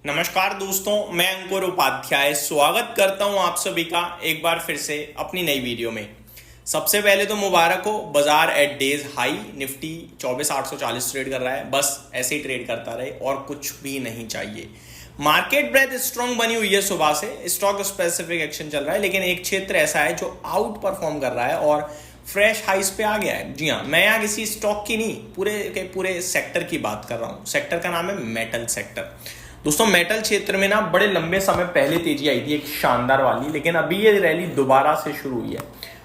नमस्कार दोस्तों, मैं अंकुर उपाध्याय स्वागत करता हूं आप सभी का एक बार फिर से अपनी नई वीडियो में। सबसे पहले तो मुबारक हो, बाजार eight days high Nifty 24,840 trade कर रहा है। बस ऐसे ही ट्रेड करता रहे और कुछ भी नहीं चाहिए। मार्केट ब्रेथ स्ट्रांग बनी हुई है, सुबह से स्टॉक स्पेसिफिक एक्शन चल रहा है, लेकिन एक क्षेत्र ऐसा है जो आउट परफॉर्म कर रहा है और फ्रेश हाइस पे आ गया है। जी हाँ, मैं यहाँ किसी स्टॉक की नहीं, पूरे के पूरे सेक्टर की बात कर रहा हूँ। सेक्टर का नाम है मेटल सेक्टर। दोस्तों, मेटल क्षेत्र में ना बड़े लंबे समय पहले तेजी आई थी, एक शानदार वाली, लेकिन अभी ये रैली दोबारा से शुरू हुई है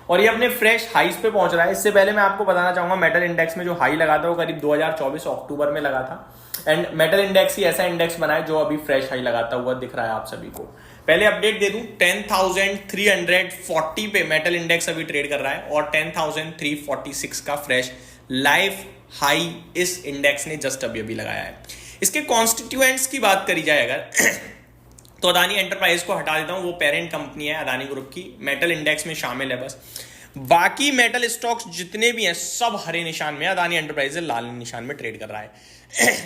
और ये अपने फ्रेश हाईस पे पहुंच रहा है। इससे पहले मैं आपको बताना चाहूंगा, मेटल इंडेक्स में जो हाई लगा था वो करीब 2024 अक्टूबर में लगा था। एंड मेटल इंडेक्स ही ऐसा इंडेक्स बना है जो अभी फ्रेश हाई लगाता हुआ दिख रहा है आप सभी को। पहले अपडेट दे दूं, 10,340 पे मेटल इंडेक्स अभी ट्रेड कर रहा है और 10,346 का फ्रेश लाइव हाई इस इंडेक्स ने जस्ट अभी अभी लगाया है। इसके कॉन्स्टिट्यूएंट्स की बात करी जाए अगर तो अदानी एंटरप्राइज को हटा देता हूं, वो पेरेंट कंपनी है अदानी ग्रुप की, मेटल इंडेक्स में शामिल है। बस बाकी मेटल स्टॉक्स जितने भी हैं सब हरे निशान में, अदानी एंटरप्राइज लाल निशान में ट्रेड कर रहा है।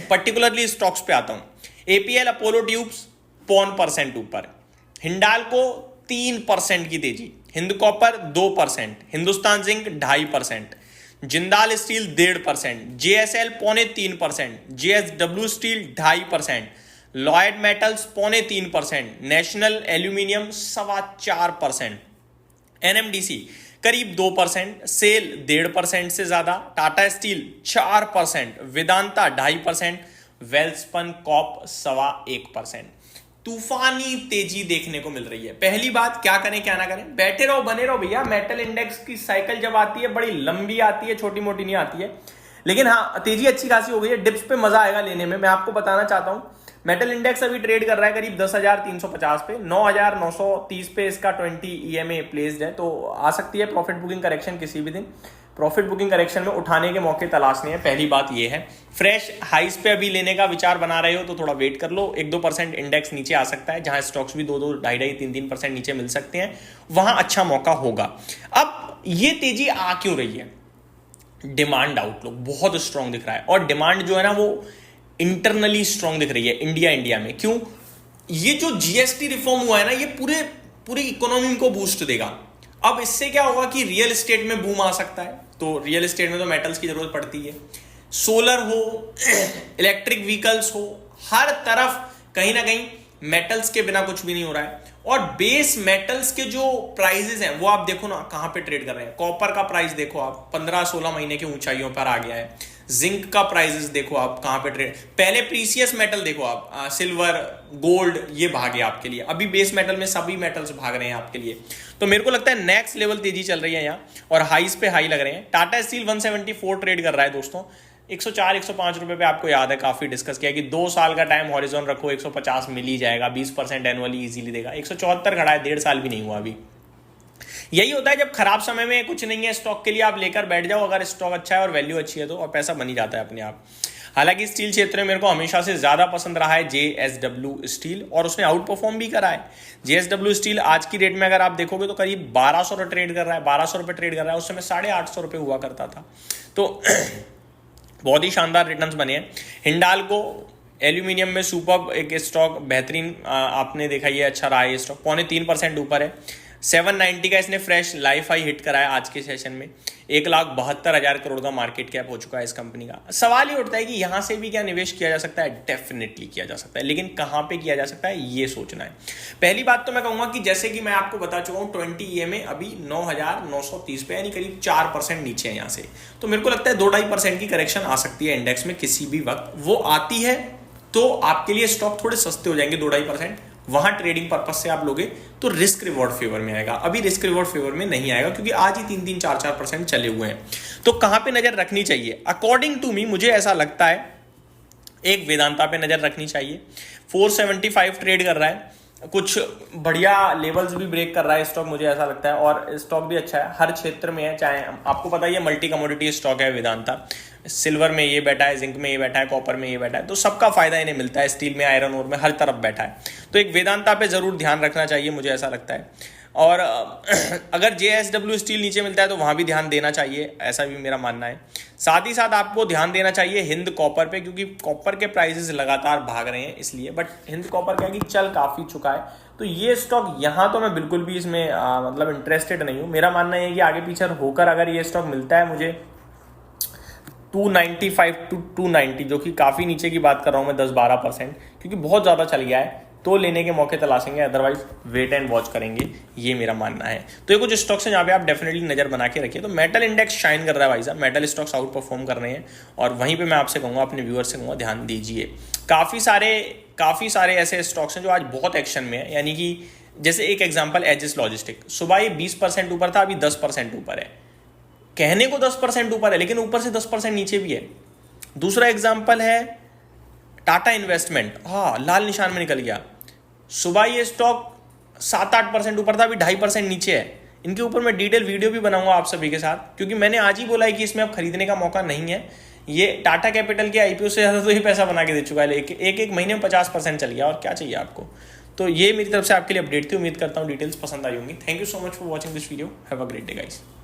पर्टिकुलरली स्टॉक्स पे आता हूं। एपीएल अपोलो ट्यूब्स 0.5% ऊपर, हिंडाल्को 3% की तेजी, Hind copper 2%, Hindustan zinc 2.5%, Jindal steel 1.5%, JSL 0.3%, JSW steel 2.5%, Lloyd metals 0.3%, national aluminium 4.25%, NMDC करीब 2%, सेल 1.5% से ज्यादा, टाटा स्टील 4%, वेदांता 2.5%, वेल्सपन कॉप 1.25%। तूफानी तेजी देखने को मिल रही है। पहली बात, क्या करें क्या ना करें, बैठे रहो बने रहो भैया। मेटल इंडेक्स की साइकिल जब आती है बड़ी लंबी आती है, छोटी मोटी नहीं आती है। लेकिन हाँ, तेजी अच्छी खासी हो गई है। डिप्स पे मजा आएगा लेने में। मैं आपको बताना चाहता हूं, मेटल इंडेक्स अभी ट्रेड कर रहा है करीब 10,350 पे, 9,930 पे इसका 20 ईएमए प्लेस्ड है, तो आ सकती है प्रॉफिट बुकिंग करेक्शन किसी भी दिन। प्रॉफिट बुकिंग करेक्शन में उठाने के मौके तलाशने हैं, पहली बात ये है। फ्रेश हाइस पे अभी लेने का विचार बना रहे हो तो थोड़ा वेट कर लो। 1-2% इंडेक्स नीचे आ सकता है, जहां स्टॉक्स भी 2-2, 2.5, 3-3% नीचे मिल सकते हैं, वहां अच्छा मौका होगा। अब ये तेजी आ क्यों रही है? डिमांड आउटलुक बहुत स्ट्रांग दिख रहा है और डिमांड जो है ना वो इंटरनली स्ट्रांग दिख रही है इंडिया में। क्यों? ये जो जीएसटी रिफॉर्म हुआ है ना, ये पूरी इकोनॉमी को बूस्ट देगा। अब इससे क्या होगा कि रियल एस्टेट में बूम आ सकता है, तो रियल एस्टेट में तो मेटल्स की जरूरत पड़ती है। सोलर हो, इलेक्ट्रिक व्हीकल्स हो, हर तरफ कहीं ना कहीं मेटल्स के बिना कुछ भी नहीं हो रहा है। और बेस मेटल्स के जो प्राइजेस हैं वो आप देखो ना कहां पे ट्रेड कर रहे हैं। कॉपर का प्राइस देखो आप, 15-16 महीने की ऊंचाइयों पर आ गया है। जिंक का प्राइसेस देखो आप कहां पे ट्रेड, पहले प्रीसियस मेटल देखो आप, सिल्वर, गोल्ड, ये भागे आपके लिए। अभी बेस मेटल में सभी मेटल्स भाग रहे हैं आपके लिए। तो मेरे को लगता है नेक्स्ट लेवल तेजी चल रही है यहाँ और हाईस पे हाई लग रहे हैं। टाटा स्टील 174 ट्रेड कर रहा है दोस्तों। 104-105 रुपए पे आपको याद है काफी डिस्कस किया कि 2 साल का टाइम हॉरिजॉन रखो, 150 मिल ही जाएगा, 20% एनुअली इजीली देगा। 174 खड़ा है, 1.5 साल भी नहीं हुआ अभी। यही होता है जब खराब समय में कुछ नहीं है स्टॉक के लिए, आप लेकर बैठ जाओ। अगर स्टॉक अच्छा है और वैल्यू अच्छी है तो, और पैसा बन ही जाता है अपने आप। हालांकि स्टील क्षेत्र में मेरे को हमेशा से ज्यादा पसंद रहा है जेएसडब्ल्यू स्टील, और उसने आउट परफॉर्म भी करा है। जेएसडब्ल्यू स्टील आज की डेट में अगर आप देखोगे तो करीब 1200 रुपये ट्रेड कर रहा है, 1200 रुपये ट्रेड कर रहा है। उस समय 850 रुपये हुआ करता था। तो बहुत ही शानदार रिटर्न्स बने हैं। हिंडाल्को एल्यूमिनियम में सुपर एक स्टॉक, बेहतरीन, आपने देखा ये अच्छा रहा है। ये स्टॉक 0.3% ऊपर है। 790 का इसने फ्रेश लाइफ हाई हिट कराया आज के सेशन में। 1,72,000 करोड़ का मार्केट कैप हो चुका है इस कंपनी का। सवाल ये उठता है कि यहां से भी क्या निवेश किया जा सकता है? डेफिनेटली किया जा सकता है, लेकिन कहां पे किया जा सकता है ये सोचना है। पहली बात तो मैं कहूंगा कि जैसे कि मैं आपको बता चुका हूं, 20 ईएमए अभी 9,930 पे, यानी करीब 4% नीचे है यहां से। तो मेरे को लगता है 2-2.5% की करेक्शन आ सकती है इंडेक्स में किसी भी वक्त। वो आती है तो आपके लिए स्टॉक थोड़े सस्ते हो जाएंगे, 2-2.5%। वहां ट्रेडिंग पर्पस से आप लोगे तो रिस्क रिवॉर्ड फेवर में आएगा। अभी रिस्क रिवॉर्ड फेवर में नहीं आएगा क्योंकि आज ही 3-3, 4-4% चले हुए हैं। तो कहां पे नजर रखनी चाहिए? अकॉर्डिंग टू मी, मुझे ऐसा लगता है एक वेदांता पे नजर रखनी चाहिए। 475 ट्रेड कर रहा है, कुछ बढ़िया लेवल्स भी ब्रेक कर रहा है स्टॉक, मुझे ऐसा लगता है। और स्टॉक भी अच्छा है, हर क्षेत्र में है। चाहे आपको पता ही है मल्टी कमोडिटी स्टॉक है वेदांता। सिल्वर में ये बैठा है, जिंक में ये बैठा है, कॉपर में ये बैठा है, तो सबका फायदा इन्हें मिलता है। स्टील में, आयरन ओर में, हर तरफ बैठा है। तो एक वेदांता पे जरूर ध्यान रखना चाहिए, मुझे ऐसा लगता है। और अगर JSW स्टील नीचे मिलता है तो वहाँ भी ध्यान देना चाहिए, ऐसा भी मेरा मानना है। साथ ही साथ आपको ध्यान देना चाहिए हिंद कॉपर पे, क्योंकि कॉपर के प्राइसेस लगातार भाग रहे हैं इसलिए, बट हिंद कॉपर क्या है कि चल काफ़ी चुका है, तो ये स्टॉक यहाँ तो मैं बिल्कुल भी इसमें मतलब इंटरेस्टेड नहीं हूँ। मेरा मानना है कि आगे पीछे होकर अगर ये स्टॉक मिलता है मुझे 295 टू 290, जो कि काफ़ी नीचे की बात कर रहा हूँ मैं 10-12%, क्योंकि बहुत ज़्यादा चल गया है, तो लेने के मौके तलाशेंगे, अदरवाइज वेट एंड वॉच करेंगे, ये मेरा मानना है। तो ये कुछ स्टॉक्स हैं जहाँ पे आप डेफिनेटली नज़र बना के रखिए। तो मेटल इंडेक्स शाइन कर रहा है भाई साहब, मेटल स्टॉक्स आउट परफॉर्म कर रहे हैं, और वहीं पे मैं आपसे कहूँगा, अपने व्यूअर्स से कहूँगा ध्यान दीजिए। काफ़ी सारे ऐसे स्टॉक्स हैं जो आज बहुत एक्शन में है, यानी कि जैसे एक एग्जाम्पल एजिस लॉजिस्टिक, सुबह ये 20% ऊपर था, अभी 10% ऊपर है। कहने को 10% ऊपर है, लेकिन ऊपर से 10% नीचे भी है। दूसरा एग्जाम्पल है टाटा इन्वेस्टमेंट, हाँ लाल निशान में निकल गया। सुबह ये स्टॉक 7-8% ऊपर था, अभी 2.5% नीचे है। इनके ऊपर मैं डिटेल वीडियो भी बनाऊंगा आप सभी के साथ, क्योंकि मैंने आज ही बोला है कि इसमें अब खरीदने का मौका नहीं है। ये टाटा कैपिटल के IPO से ज़्यादा तो ही पैसा बना के दे चुका है, एक महीने में 50% चल गया, और क्या चाहिए आपको। तो ये मेरी तरफ से आपके लिए अपडेट थी, उम्मीद करता हूँ डिटेल्स पसंद आई होंगी। Thank you so much for watching this video, have a great day guys.